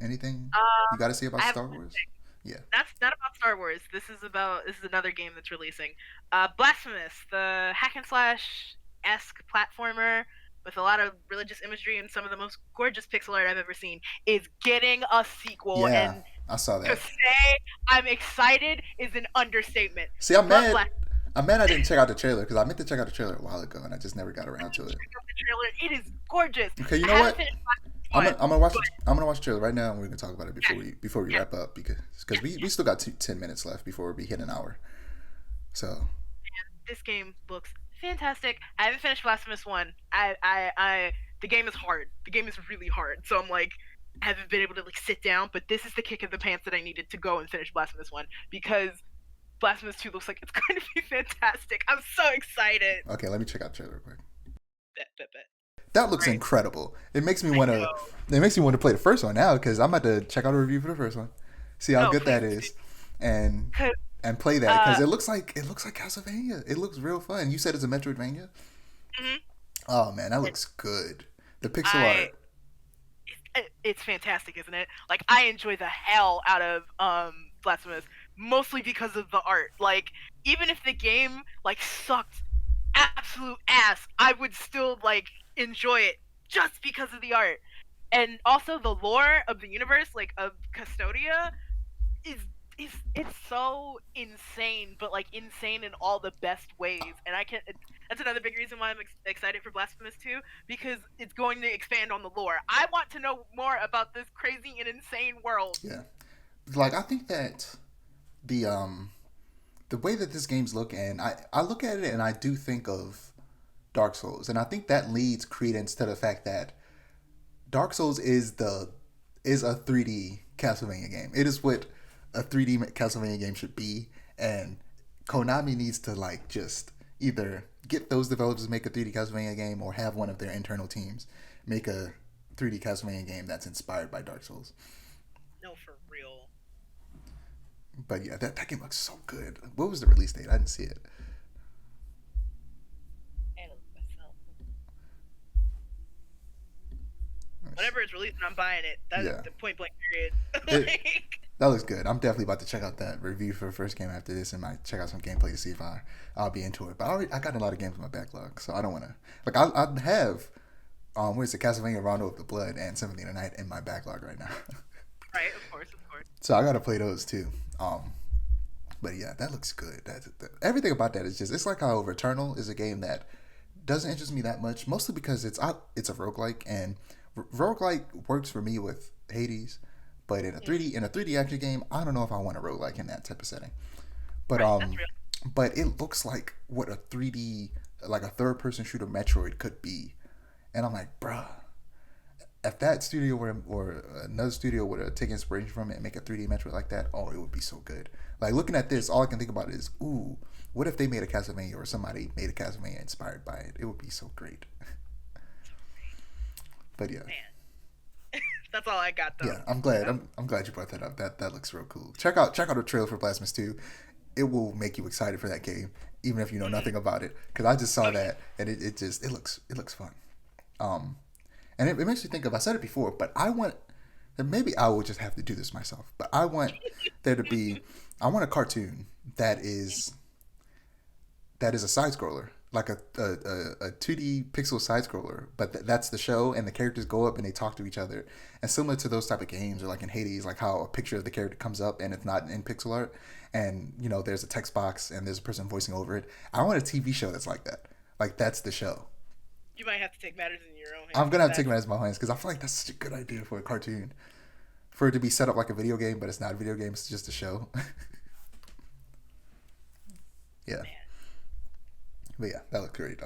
Anything you got to say I about have Star one Wars? thing. Yeah. That's not about Star Wars. This is another game that's releasing. Blasphemous, the hack and slash esque platformer with a lot of religious imagery and some of the most gorgeous pixel art I've ever seen, is getting a sequel. Yeah, And I saw to that. say I'm excited is an understatement. See, I'm Love mad. Blasphemous. I'm mad I didn't check out the trailer because I meant to check out the trailer a while ago and I just never got around to it. Check out the trailer. It is gorgeous. Okay, you I know haven't what? finished Blasphemous 1, I'm gonna watch but I'm gonna watch the trailer right now and we're gonna talk about it yes, before we yes, wrap up because yes, we yes. still got 10 minutes left before we hit an hour. So This game looks fantastic. I haven't finished Blasphemous 1. The game is hard. The game is really hard. So I'm like, I haven't been able to like sit down, but this is the kick in the pants that I needed to go and finish Blasphemous 1 because Blasphemous 2 looks like it's going to be fantastic. I'm so excited. okay, let me check out the trailer real quick. Bet, bet, bet. That looks Right. incredible. It makes me I want to. know. It makes me want to play the first one now because I'm about to check out a review for the first one, see how No, good that please do. is, and 'Cause, play that because uh, it looks like Castlevania. It looks real fun. You said it's a Metroidvania. mhm. Oh man, that And looks good. The pixel I art. it's fantastic, isn't it? Like I enjoy the hell out of Blasphemous mostly because of the art. Like even if the game like sucked absolute ass, I would still like enjoy it just because of the art. And also the lore of the universe, like of Custodia, is it's so insane, but like insane in all the best ways. And that's another big reason why I'm excited for Blasphemous 2 because it's going to expand on the lore. I want to know more about this crazy and insane world. Yeah, like I think that the the way that this game's look and I look at it and I do think of Dark Souls and I think that leads credence to the fact that Dark Souls is a 3D Castlevania game. It is what a 3D Castlevania game should be, and Konami needs to like just either get those developers to make a 3D Castlevania game or have one of their internal teams make a 3D Castlevania game that's inspired by Dark Souls. No, for real. But yeah, that game looks so good. What was the release date? I didn't see it. And whenever it's released and I'm buying it, that is Yeah, the point blank period. it Like, that looks good. I'm definitely about to check out that review for the first game after this, and might check out some gameplay to see if I'll be into it. But I got a lot of games in my backlog, so I don't want to like I have what is it, Castlevania Rondo of the Blood and Symphony of the Night in my backlog right now. right, of course, of course. So I got to play those too. But yeah, that looks good. Everything about that is just it's like how Returnal is a game that doesn't interest me that much, mostly because it's a roguelike and roguelike works for me with Hades, but in a 3D action game, I don't know if I want a roguelike in that type of setting. But Right, that's real. but it looks like what a 3D like a third person shooter Metroid could be. And I'm like, bruh, if that studio were or another studio were to take inspiration from it and make a 3D Metroid like that, oh, it would be so good. Like looking at this, all I can think about is, ooh, what if they made a Castlevania or somebody made a Castlevania inspired by it? It would be so great. But yeah, Man, that's all I got though. yeah, I'm glad. That's I'm glad you brought that up. That looks real cool. Check out the trailer for Blasphemous 2. It will make you excited for that game, even if you know mhm. nothing about it. Because I just saw Oh yeah. that and it looks fun. Um, and it makes me think of I said it before, but I want and maybe I will just have to do this myself. But I want there to be I want a cartoon that is a side scroller, like a 2D pixel side scroller, but that's the show, and the characters go up and they talk to each other. And similar to those type of games, or like in Hades, like how a picture of the character comes up and it's not in pixel art, and there's a text box and there's a person voicing over it. I want a TV show that's like that. Like that's the show. You might have to take matters in your own hands I'm gonna because have to take that's it as my hands because I feel like that's such a good idea for a cartoon. For it to be set up like a video game, but it's not a video game; it's just a show. Yeah, man. but yeah, that looked great.